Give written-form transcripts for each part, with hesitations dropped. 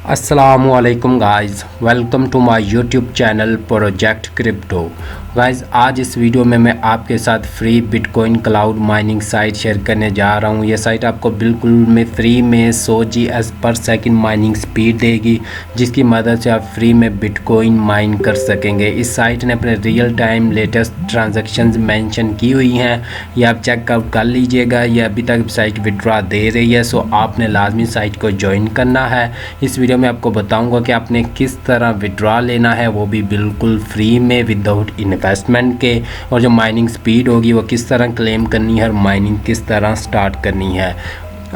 अस्सलामुअलैकुम guys, welcome to my YouTube channel project crypto. Guys आज इस वीडियो में मैं आपके साथ free bitcoin cloud mining site share करने जा रहा हूँ। यह साइट आपको बिल्कुल में फ्री में 100 GS पर सेकंड माइनिंग स्पीड देगी, जिसकी मदद से आप फ्री में बिटकॉइन माइन कर सकेंगे। इस साइट ने अपने real time latest transactions mention की हुई हैं, ये आप चेकआउट कर लीजिएगा। ये अभी तक साइट विड्रॉ दे रही है, सो आपने लाजमी साइट को ज्वाइन करना है। इस वीडियो में आपको बताऊंगा कि आपने किस तरह विड्रॉ लेना है, वो भी बिल्कुल फ्री में विदाउट इन्वेस्टमेंट के, और जो माइनिंग स्पीड होगी वो किस तरह क्लेम करनी है और माइनिंग किस तरह स्टार्ट करनी है।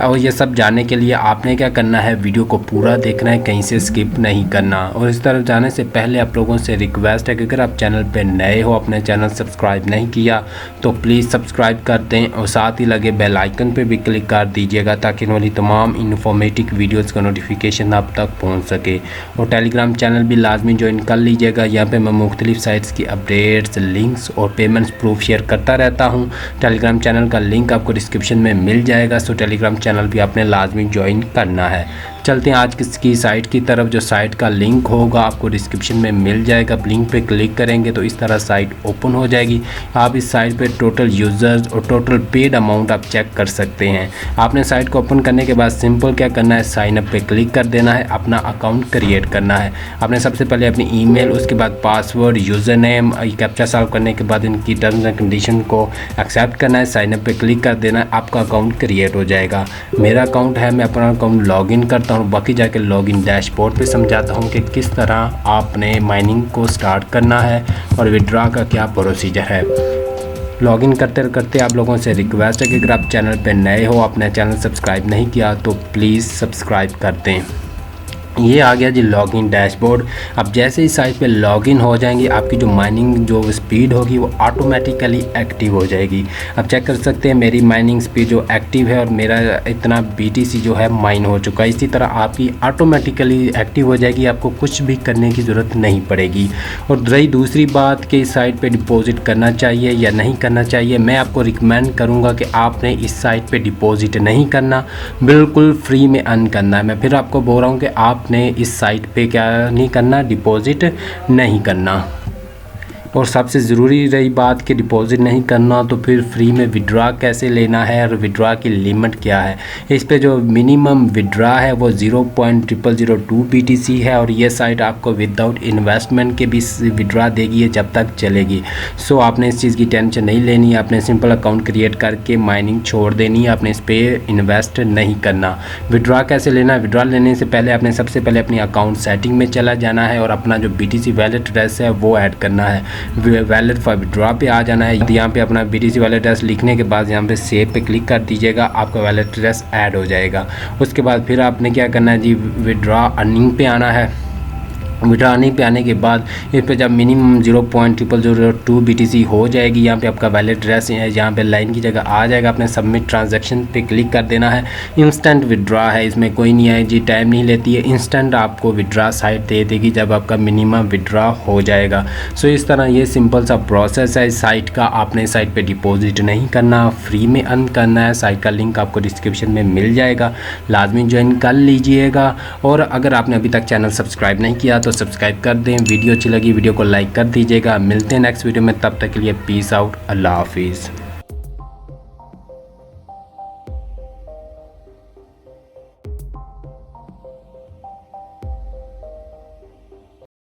और ये सब जानने के लिए आपने क्या करना है, वीडियो को पूरा देखना है, कहीं से स्किप नहीं करना। और इस तरफ जाने से पहले आप लोगों से रिक्वेस्ट है कि अगर आप चैनल पे नए हो, अपने चैनल सब्सक्राइब नहीं किया तो प्लीज़ सब्सक्राइब कर दें और साथ ही लगे बेल आइकन पे भी क्लिक कर दीजिएगा, ताकि वाली तमाम इन्फॉर्मेटिव वीडियोज़ का नोटिफिकेशन आप तक पहुँच सके। और टेलीग्राम चैनल भी लाजमी ज्वाइन कर लीजिएगा। यहाँ पर मैं मुख्तलिफ साइट्स की अपडेट्स, लिंक्स और पेमेंट्स प्रूफ शेयर करता रहता हूँ। टेलीग्राम चैनल का लिंक आपको डिस्क्रिप्शन में मिल जाएगा, सो टेलीग्राम चैनल भी आपने लाजमी ज्वाइन करना है। चलते हैं आज की साइट की तरफ। जो साइट का लिंक होगा आपको डिस्क्रिप्शन में मिल जाएगा। लिंक पे क्लिक करेंगे तो इस तरह साइट ओपन हो जाएगी। आप इस साइट पे टोटल यूज़र्स और टोटल पेड अमाउंट आप चेक कर सकते हैं। आपने साइट को ओपन करने के बाद सिंपल क्या करना है, साइन अप पे क्लिक कर देना है, अपना अकाउंट क्रिएट करना है। आपने सबसे पहले अपनी ईमेल, उसके बाद password, user name, captcha solve करने के बाद इनकी टर्म्स एंड कंडीशन को एक्सेप्ट करना है। साइन अप पे क्लिक कर देना है, आपका अकाउंट क्रिएट हो जाएगा। मेरा अकाउंट है, मैं अपना अकाउंट लॉगिन करता हूँ। बाकी जाके लॉगिन डैशबोर्ड पे समझाता हूँ कि किस तरह आपने माइनिंग को स्टार्ट करना है और विड्रॉ का क्या प्रोसीजर है। लॉगिन करते करते आप लोगों से रिक्वेस्ट है कि अगर आप चैनल पे नए हो, अपना चैनल सब्सक्राइब नहीं किया तो प्लीज़ सब्सक्राइब कर दें। ये आ गया जी लॉगिन डैशबोर्ड। अब जैसे ही साइट पे लॉगिन हो जाएंगे, आपकी जो माइनिंग जो स्पीड होगी वो ऑटोमेटिकली एक्टिव हो जाएगी। आप चेक कर सकते हैं मेरी माइनिंग स्पीड जो एक्टिव है और मेरा इतना BTC जो है माइन हो चुका है। इसी तरह आपकी ऑटोमेटिकली एक्टिव हो जाएगी, आपको कुछ भी करने की ज़रूरत नहीं पड़ेगी। और रही दूसरी बात कि इस साइट पर डिपॉजिट करना चाहिए या नहीं करना चाहिए, मैं आपको रिकमेंड करूँगा कि आपने इस साइट पर डिपॉजिट नहीं करना, बिल्कुल फ्री में अर्न करना है। मैं फिर आपको बोल रहा हूँ कि आपने इस साइट पे क्या नहीं करना, डिपॉजिट नहीं करना। और सबसे ज़रूरी रही बात कि डिपॉजिट नहीं करना, तो फिर फ्री में विड्रॉ कैसे लेना है और विड्रॉ की लिमिट क्या है। इस पे जो मिनिमम विड्रॉ है वो 0.0002 BTC है, और ये साइट आपको विदाउट इन्वेस्टमेंट के भी विड्रॉ देगी जब तक चलेगी। सो आपने इस चीज़ की टेंशन नहीं लेनी है। आपने सिंपल अकाउंट क्रिएट करके माइनिंग छोड़ देनी है, आपने इस पर इन्वेस्ट नहीं करना। विड्रॉ कैसे लेना है, विड्रॉ लेने से पहले आपने सबसे पहले अपनी अकाउंट सेटिंग में चला जाना है और अपना जो BTC वैलेट एड्रेस है वो ऐड करना है। वैलेट फॉर विड्रॉ पे आ जाना है। यहाँ पे अपना BTC वैलेट एड्रेस लिखने के बाद यहाँ पे सेव पे क्लिक कर दीजिएगा, आपका वैलेट एड्रेस ऐड हो जाएगा। उसके बाद फिर आपने क्या करना है जी, विड्रॉ अर्निंग पे आना है। विड्रॉ अर्निंग पे आने के बाद इस पे जब मिनिमम 0.0002 BTC हो जाएगी, यहाँ पे आपका वैलेट एड्रेस है, यहाँ पे लाइन की जगह आ जाएगा। आपने सबमिट ट्रांजैक्शन पे क्लिक कर देना है। इंस्टेंट विड्रॉ है, इसमें कोई नहीं है जी, टाइम नहीं लेती है। इंस्टेंट आपको विड्रॉ साइट दे देगी जब आपका मिनिमम विड्रॉ हो जाएगा। सो इस तरह ये सिंपल सा प्रोसेस है इस साइट का। आपने साइट पर डिपॉजिट नहीं करना, फ्री में अर्न करना है। साइट का लिंक आपको डिस्क्रिप्शन में मिल जाएगा, लाजमी ज्वाइन कर लीजिएगा। और अगर आपने अभी तक चैनल सब्सक्राइब नहीं किया तो सब्सक्राइब कर दें। वीडियो अच्छी लगी वीडियो को लाइक कर दीजिएगा। मिलते हैं नेक्स्ट वीडियो में, तब तक के लिए पीस आउट, अल्लाह हाफिज़।